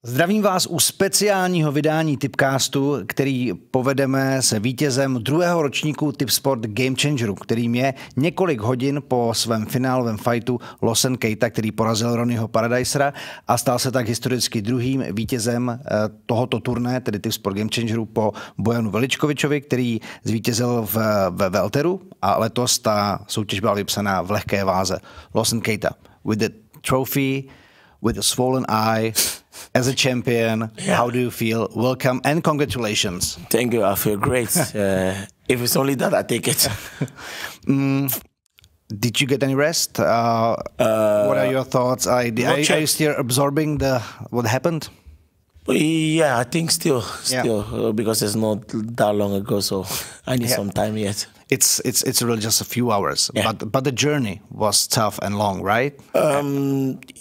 Zdravím vás u speciálního vydání Tipcastu, který povedeme se vítězem druhého ročníku Tipsport Game Changeru, kterým je několik hodin po svém finálovém fightu Lawson Keita, který porazil Ronnieho Paradisera a stal se tak historicky druhým vítězem tohoto turné, tedy Tipsport Game Changeru, po Bojanu Veličkovičovi, který zvítězil ve welteru a letos ta soutěž byla vypsaná v lehké váze. Lawson Keita with the trophy, with a swollen eye, as a champion, how do you feel? Welcome and congratulations. Thank you. I feel great. If it's only that, I take it. Did you get any rest? What are your thoughts? Are you still absorbing what happened? Yeah, I think still, because it's not that long ago, so I need some time yet. It's really just a few hours, but the journey was tough and long, right?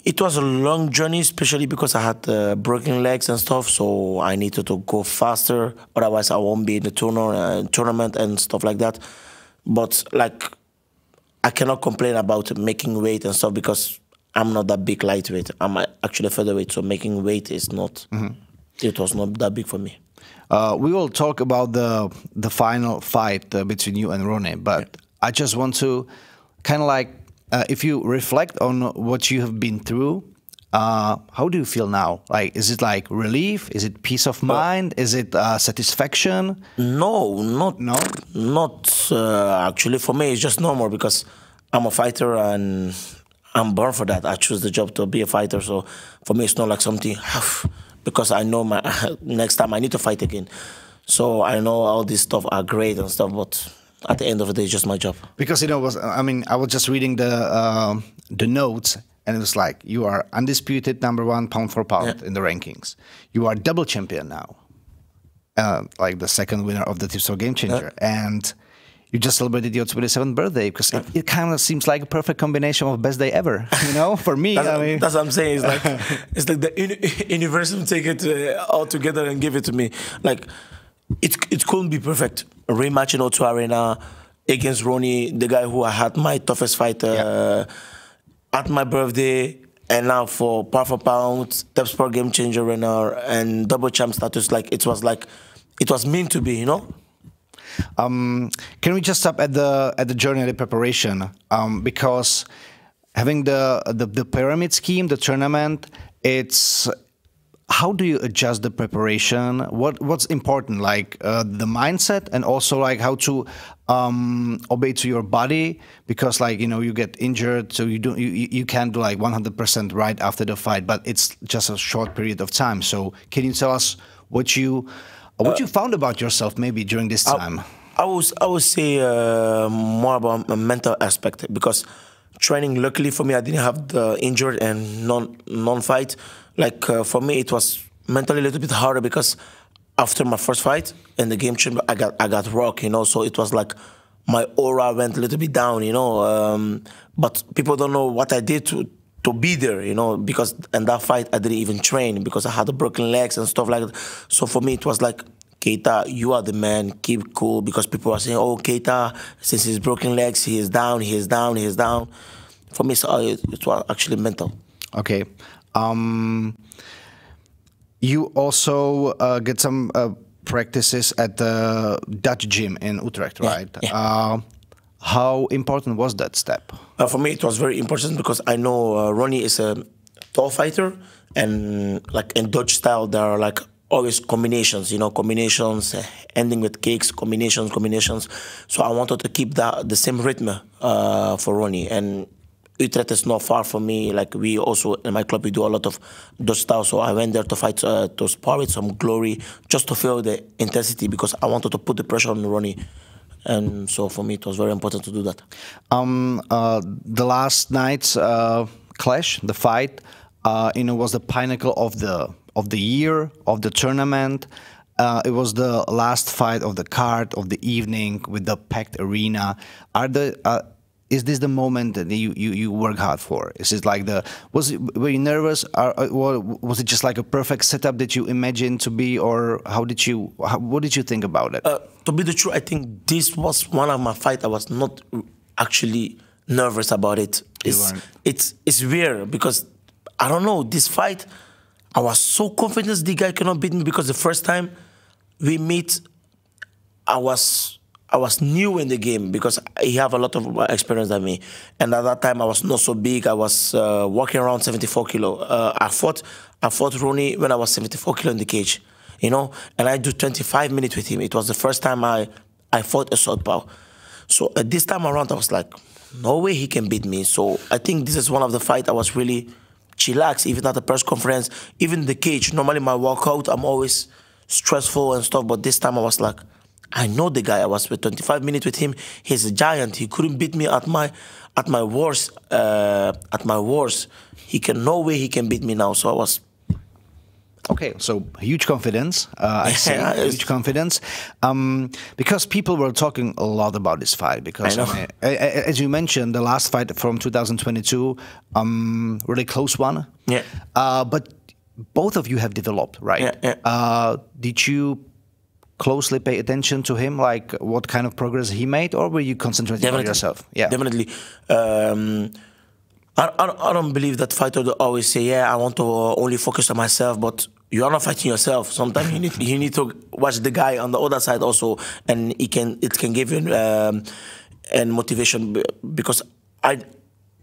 It was a long journey, especially because I had broken legs and stuff, so I needed to go faster. Otherwise, I won't be in the tournament and stuff like that. But like, I cannot complain about making weight and stuff because I'm not that big lightweight. I'm actually featherweight, so making weight is not. It was not that big for me. We will talk about the final fight between you and Ronnie, but I just want to kind of like, if you reflect on what you have been through, how do you feel now? Like, is it like relief? Is it peace of mind? Is it satisfaction? Not actually. For me, it's just normal because I'm a fighter and I'm born for that. I choose the job to be a fighter, so for me, it's not like something. Because I know my next time I need to fight again. So I know all this stuff are great and stuff, but at the end of the day, it's just my job. Because, I was just reading the notes, and it was like, you are undisputed #1 pound for pound in the rankings. You are double champion now, like the second winner of the Tipsport Game Changer. And you just celebrated your 27th birthday, because it kind of seems like a perfect combination of best day ever, for me. That's what I'm saying. It's like the universe will take it all together and give it to me. Like, it couldn't be perfect. A rematch in O2 Arena against Ronnie, the guy who I had my toughest fight at my birthday, and now for pound for pound, Tipsport Game Changer winner, and double champ status. It was meant to be, Can we just stop at the journey of the preparation? Because having the pyramid scheme, the tournament, it's how do you adjust the preparation? What's important, like the mindset, and also like how to obey to your body, because you get injured, so you can't do like 100% right after the fight, but it's just a short period of time. So can you tell us what you found about yourself maybe during this time? I would say more about a mental aspect, because training, luckily for me, I didn't have the injured and non-fight. For me, it was mentally a little bit harder because after my first fight in the Game Changer, I got rocked, so it was like my aura went a little bit down, but people don't know what I did to be there, because in that fight I didn't even train because I had the broken legs and stuff like that. So for me it was like, Keita, you are the man, keep cool, because people are saying, oh, Keita, since his broken legs, he is down. For me, it was actually mental. Okay. You also get some practices at the Dutch gym in Utrecht, right? Yeah. How important was that step? For me, it was very important because I know Ronnie is a tall fighter, and like in Dutch style, there are like always combinations, combinations, ending with kicks, combinations. So I wanted to keep the same rhythm for Ronnie. And Utrecht is not far from me. Like, we also, in my club, we do a lot of Dutch style. So I went there to fight, to spar with some Glory, just to feel the intensity, because I wanted to put the pressure on Ronnie. And so for me, it was very important to do that. The last night's clash, the fight, was the pinnacle of the year, of the tournament. It was the last fight of the card, of the evening, with the packed arena. Is this the moment that you work hard for? Is it like were you nervous? Or was it just like a perfect setup that you imagined to be, or what did you think about it? To be the truth, I think this was one of my fights I was not actually nervous about it. It's weird because I don't know, this fight, I was so confident the guy cannot beat me because the first time we meet, I was new in the game because he have a lot of experience than me. And at that time, I was not so big. I was walking around 74 kilo. I fought Ronnie when I was 74 kilo in the cage, you know. And I do 25 minutes with him. It was the first time I fought a southpaw. So at this time around, I was like, no way he can beat me. So I think this is one of the fights I was really chillax, even at the press conference, even the cage. Normally my walkout, I'm always stressful and stuff, but this time I was like, I know the guy. I was with 25 minutes with him. He's a giant. He couldn't beat me at my worst. No way he can beat me now. So I was. Okay, so huge confidence. I see huge confidence, because people were talking a lot about this fight. Because as you mentioned, the last fight from 2022, really close one. Yeah. But both of you have developed, right? Yeah. Did you closely pay attention to him, like what kind of progress he made, or were you concentrating on yourself? Yeah, definitely. I don't believe that fighters always say, yeah, I want to only focus on myself, but you are not fighting yourself. Sometimes you need to watch the guy on the other side also, and it can give you and motivation, because I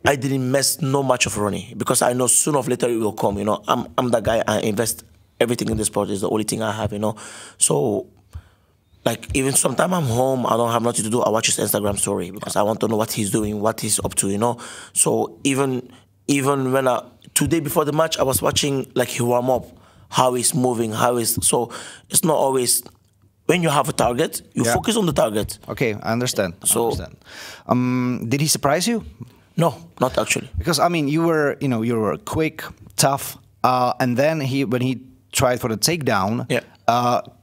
didn't mess no much of Ronnie, because I know sooner or later it will come. You know, I'm that guy. I invest everything in the sport. Is the only thing I have. You know, so. Like, even sometimes I'm home, I don't have nothing to do, I watch his Instagram story because I want to know what he's doing, what he's up to, you know. So even when today before the match, I was watching like he warm up, how he's moving, so it's not always, when you have a target, you focus on the target. Okay, I understand. So, did he surprise you? No, not actually. Because I mean, you were quick, tough, and then when he tried for the takedown,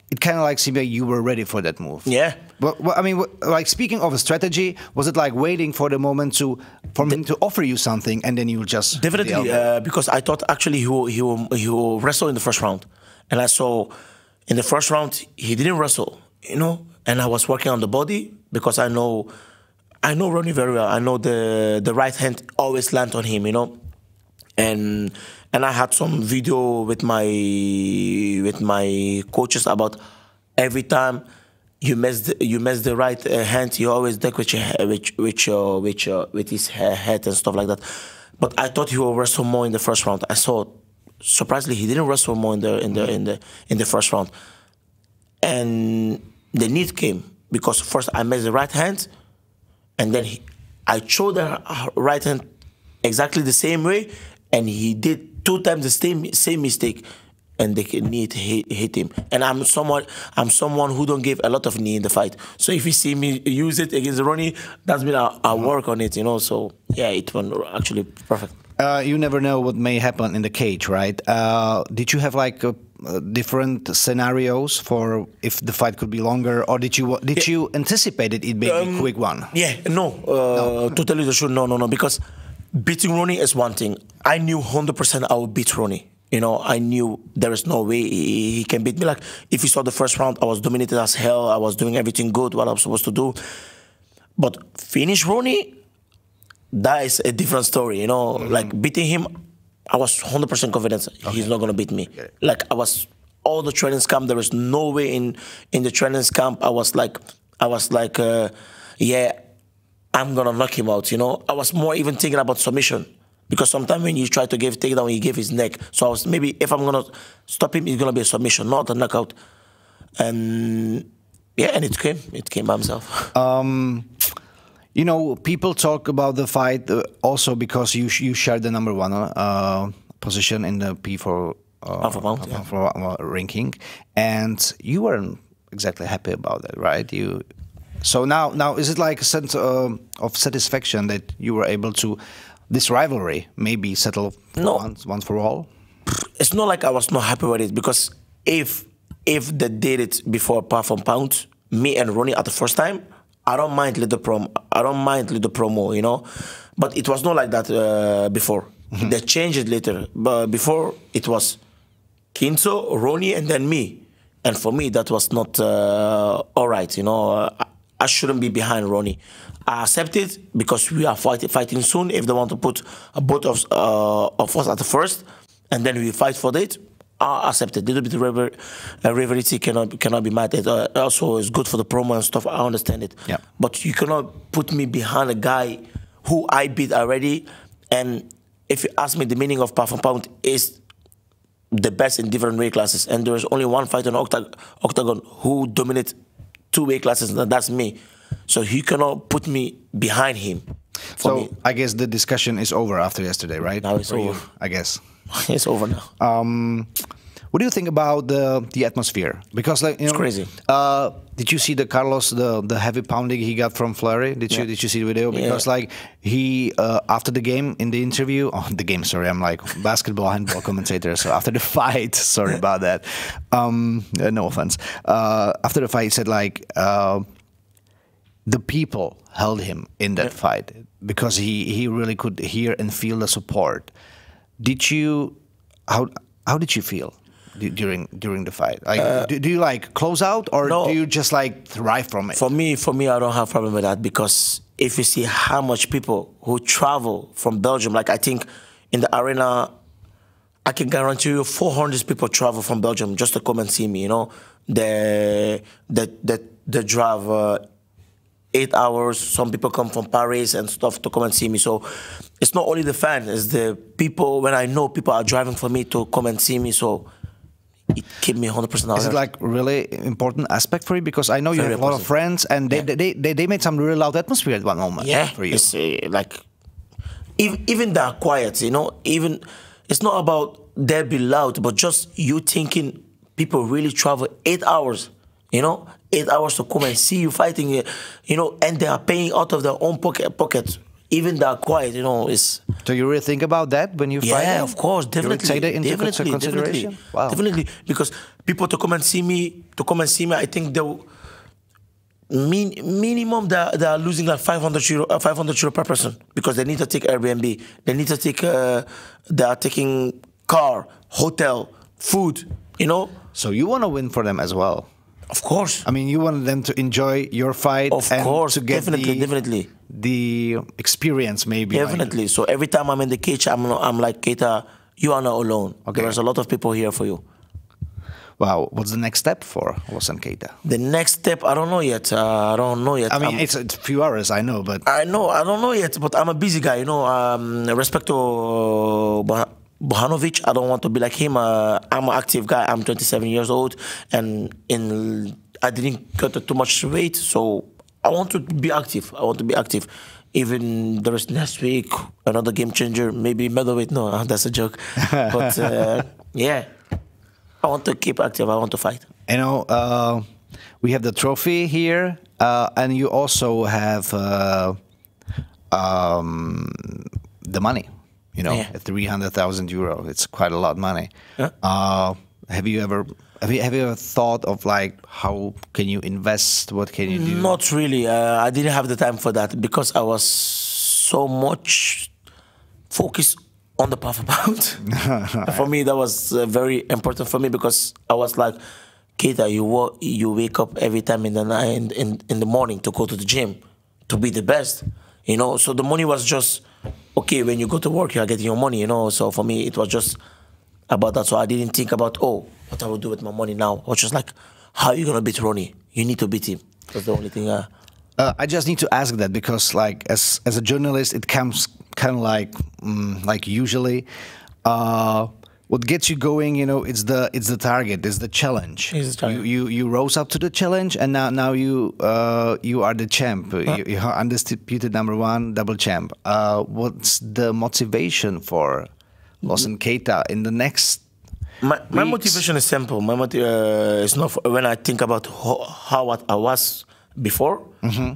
it kind of like seemed like you were ready for that move. Yeah. But I mean, like, speaking of a strategy, was it like waiting for the moment for him to offer you something, and then you just definitely because I thought actually he will wrestle in the first round, and I saw in the first round he didn't wrestle, you know, and I was working on the body because I know Ronnie very well. I know the right hand always lands on him, you know. And I had some video with my coaches about every time you miss the right hand, you always duck with his head and stuff like that. But I thought he will wrestle more in the first round. I saw, surprisingly, he didn't wrestle more in the first round. And the need came because first I missed the right hand, and then I threw the right hand exactly the same way. And he did 2 times the same mistake, and the knee hit him. And I'm someone who don't give a lot of knee in the fight. So if you see me use it against Ronnie, that's mean I work on it, you know. So yeah, it went actually perfect. You never know what may happen in the cage, right? Did you have like different scenarios for if the fight could be longer, or did you anticipate it may be a quick one? Yeah, no. To tell you the truth, no, because beating Ronnie is one thing. I knew 100% I would beat Ronnie. You know, I knew there is no way he can beat me. Like, if you saw the first round, I was dominated as hell. I was doing everything good, what I was supposed to do. But finish Ronnie, that is a different story, you know. Like, beating him, I was 100% confident he's not going to beat me. Like, all the training camp, there was no way in the training camp, I was like, yeah, I'm going to knock him out, you know. I was more even thinking about submission. Because sometimes when you try to give takedown, he gave his neck. So I was, maybe if I'm going to stop him, it's going to be a submission, not a knockout. And yeah, and it came by himself. You know, people talk about the fight also because you shared the #1 position in the P4 ranking. And you weren't exactly happy about that, right? So now is it like a sense of satisfaction that you were able to, this rivalry maybe settle once for all? It's not like I was not happy with it, because if they did it before pound for pound, me and Ronnie at the first time, I don't mind little promo, you know. But it was not like that before. They changed it later. But before it was Kinzo, Ronnie, and then me. And for me, that was not all right, you know. I shouldn't be behind Ronnie. I accept it because we are fighting soon. If they want to put both of us at the first, and then we fight for it, I accept it. A little bit of rivalry cannot be mad. It also is good for the promo and stuff. I understand it. Yeah. But you cannot put me behind a guy who I beat already. And if you ask me, the meaning of pound for pound is the best in different weight classes. And there is only one fighter in Octagon who dominates 2 weight classes, and that's me. So you cannot put me behind him. So I guess the discussion is over after yesterday, right? Now it's over. I guess. It's over now. What do you think about the atmosphere? Because like it's crazy. Did you see the Carlos the heavy pounding he got from Fleury? Did you see the video? Because like he after the game in the interview, I'm like basketball handball commentator. So after the fight, sorry about that. No offense. After the fight, he said like the people held him in that fight because he really could hear and feel the support. Did you how did you feel during the fight? Like, do you like close out or do you just like thrive from it? For me, I don't have a problem with that because if you see how much people who travel from Belgium, like I think in the arena, I can guarantee you 400 people travel from Belgium just to come and see me. You know, they drive 8 hours. Some people come from Paris and stuff to come and see me. So it's not only the fans, it's the people. When I know people are driving for me to come and see me, so it keeps me 100% out. Is it like really important aspect for you? Because I know you have a lot of friends, and they made some really loud atmosphere at one moment. Yeah, for you. It's like even they're quiet. You know, even it's not about they be loud, but just you thinking people really travel 8 hours. You know, 8 hours to come and see you fighting, you know, and they are paying out of their own pocket. Even they're quiet, you know. So you really think about that when you fight? Yeah, of course, definitely. You take that into consideration? Definitely. Wow. Definitely, because people to come and see me, I think they will, minimum they are losing like 500 euro per person because they need to take Airbnb, they need to take, they are taking car, hotel, food, you know. So you want to win for them as well? Of course. I mean, you want them to enjoy your fight. Of course, to get definitely. The experience, maybe. Definitely. Like. So every time I'm in the cage, I'm like, Keita, you are not alone. Okay. There's a lot of people here for you. Wow. What's the next step for Lawson Keita? The next step, I don't know yet. I mean, it's a few hours, I know, but... I don't know yet, but I'm a busy guy, you know. Respect to Bohanovic, I don't want to be like him. I'm an active guy. I'm 27 years old, and I didn't cut too much weight, so I want to be active. Even there is next week another game changer, maybe middleweight. No, that's a joke. But yeah, I want to keep active. I want to fight. You know, we have the trophy here, and you also have the money. You know, 300,000 euro. It's quite a lot of money. Yeah. Have you ever thought of like how can you invest? What can you do? Not really. I didn't have the time for that because I was so much focused on the pound for pound. For me, that was very important for me because I was like, Keita, you wake up every time in the night in the morning to go to the gym to be the best. You know, so the money was just. Okay, when you go to work, you are getting your money, you know. So for me, it was just about that. So I didn't think about, what I will do with my money now. I was just like, how are you going to beat Ronnie? You need to beat him. That's the only thing. I just need to ask that because, like, as a journalist, it comes kind of like usually. What gets you going, you know, it's the target, it's the challenge. You rose up to the challenge, and now you are the champ. You are undisputed #1, double champ. What's the motivation for Lawson Keita in the next? My motivation is simple. My is not when I think about how I was before. Mm-hmm.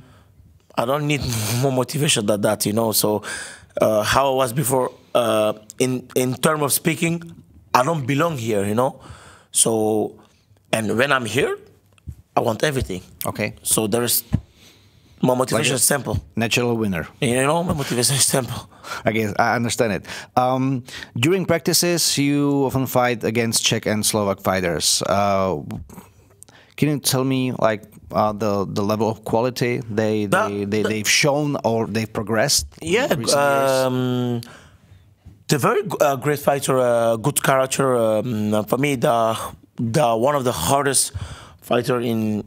I don't need more motivation than that, you know. So how I was before, in terms of speaking, I don't belong here, you know. So, and when I'm here, I want everything. Okay. So there is my motivation is simple. Natural winner. You know, my motivation is simple. I guess I understand it. During practices, you often fight against Czech and Slovak fighters. Can you tell me, like, the level of quality they've shown or they've progressed? Yeah. The very great fighter, good character. For me, the one of the hardest fighter in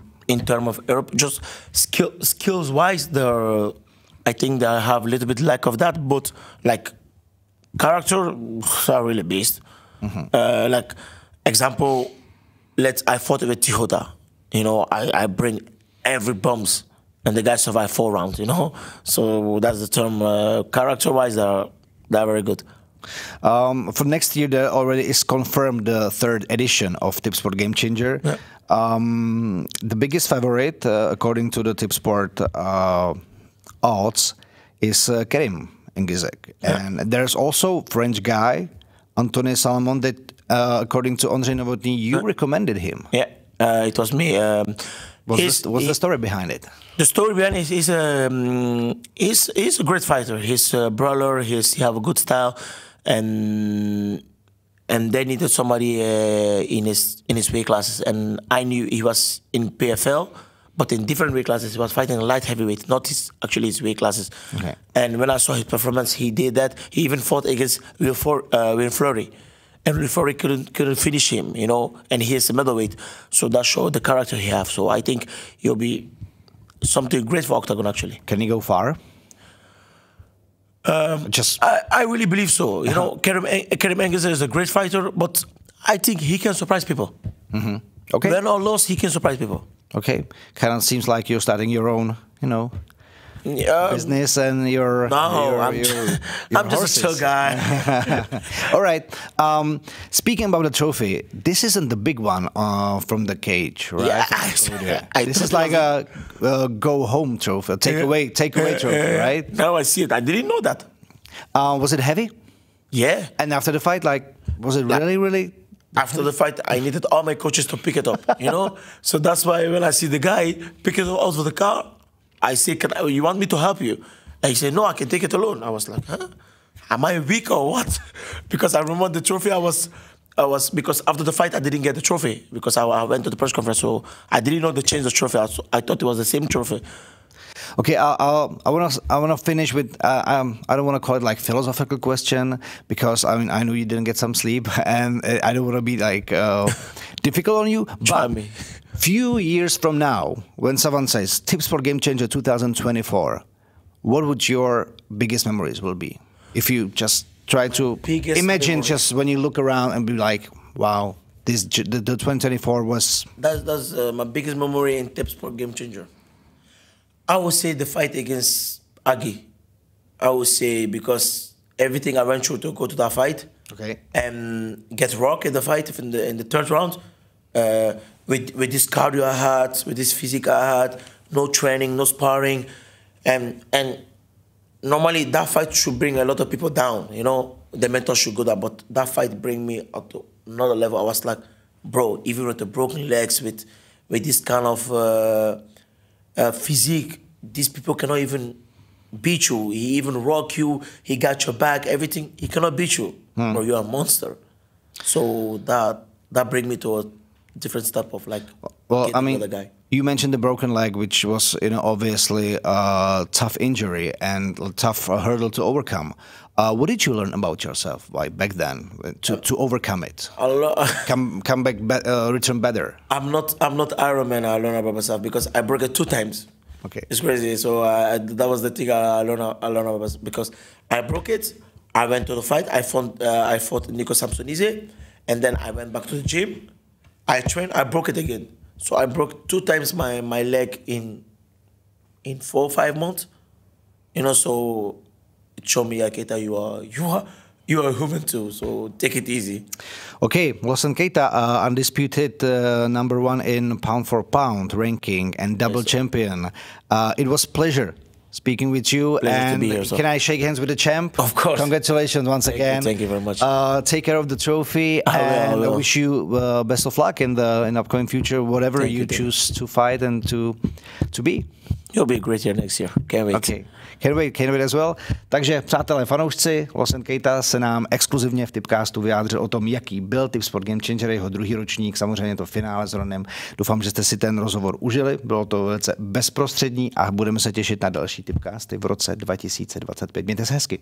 terms of Europe. Just skills wise, I think they have a little bit lack of that. But like character, are really beast. Like example, I fought with Tihota. You know, I bring every bumps, and the guy survived 4 rounds. You know, so that's the term. Character wise, they're very good. For next year, there already is confirmed the 3rd edition of Tipsport Game Changer. Yeah. The biggest favorite, according to the Tipsport odds, is Kerim Engizek. Yeah. And there's also French guy, Anthony Salmon, that according to Ondřej Novotný, you recommended him. Yeah, it was me. What's the story behind it? The story behind it is he's a great fighter. He's a brawler. He have a good style, and they needed somebody in his weight classes. And I knew he was in PFL, but in different weight classes. He was fighting light heavyweight, not his weight classes. Okay. And when I saw his performance, he did that. He even fought against Will Fleury. And Will Fleury couldn't finish him, you know, and he is a middleweight. So that showed the character he has. So I think he'll be something great for Octagon, actually. Can he go far? I really believe so. You know, Kerim Engizek is a great fighter, but I think he can surprise people. Okay. Win or loss, he can surprise people. Okay. Kind of seems like you're starting your own, you know, business and your I'm just horses. a chill guy. All right. Speaking about the trophy, this isn't the big one from the cage, right? Yeah, this is like a go home trophy, take away trophy, right? Now I see it. I didn't know that. Was it heavy? Yeah. And after the fight, like, was it really? After the fight, I needed all my coaches to pick it up, you know? So that's why when I see the guy pick it up out of the car, I say, you want me to help you? And he said, no, I can take it alone. I was like, huh? Am I weak or what? Because I remember the trophy because after the fight, I didn't get the trophy because I went to the press conference, so I didn't know they changed the trophy. I thought it was the same trophy. Okay, I wanna finish with I don't wanna call it like philosophical question because I mean I know you didn't get some sleep and I don't wanna be like difficult on you. Try but me. Few years from now, when someone says Tipsport Game Changer 2024, what would your biggest memories will be? If you just try to imagine just when you look around and be like, wow, the 2024 was... That's my biggest memory in Tipsport Game Changer. I would say the fight against Agi. I would say because everything I went through to go to that fight, okay, and get rocked in the fight in the 3rd round, with this cardio I had, with this physique I had, no training, no sparring, and normally that fight should bring a lot of people down, you know, the mental should go down, but that fight bring me up to another level. I was like, bro, even with the broken legs, with this kind of physique, these people cannot even beat you. He even rock you, he got your back, everything, he cannot beat you, bro, you're a monster. So that bring me to a different step of like, well, I mean, the guy. You mentioned the broken leg, which was, you know, obviously a tough injury and a tough hurdle to overcome. What did you learn about yourself back then to overcome it? Come back, return better. I'm not Iron Man. I learned about myself because I broke it 2 times. Okay, it's crazy. So that was the thing I learned about myself because I broke it. I went to the fight. I fought Nico Samsonidze, and then I went back to the gym. I trained. I broke it again. So I broke 2 times my leg in 4 or 5 months. You know, so it showed me, Keita, you are a human too. So take it easy. Okay, Lawson Keita, undisputed #1 in pound for pound ranking and double champion. It was a pleasure speaking with you. Pleasure and to be here, so. Can I shake hands with the champ? Of course. Congratulations once again. Thank you very much. Take care of the trophy, I will. I wish you best of luck in the upcoming future, whatever you choose to fight and to be. You'll be a great year next year. Can't wait. Okay. Can't wait as well. Takže, přátelé, fanoušci, Lawson Keita se nám exkluzivně v Tipcastu vyjádřil o tom, jaký byl Tipsport Game Changer, jeho 2. ročník, samozřejmě to finále s Ronem. Doufám, že jste si ten rozhovor užili, bylo to velice bezprostřední a budeme se těšit na další Tipcasty v roce 2025. Mějte se hezky.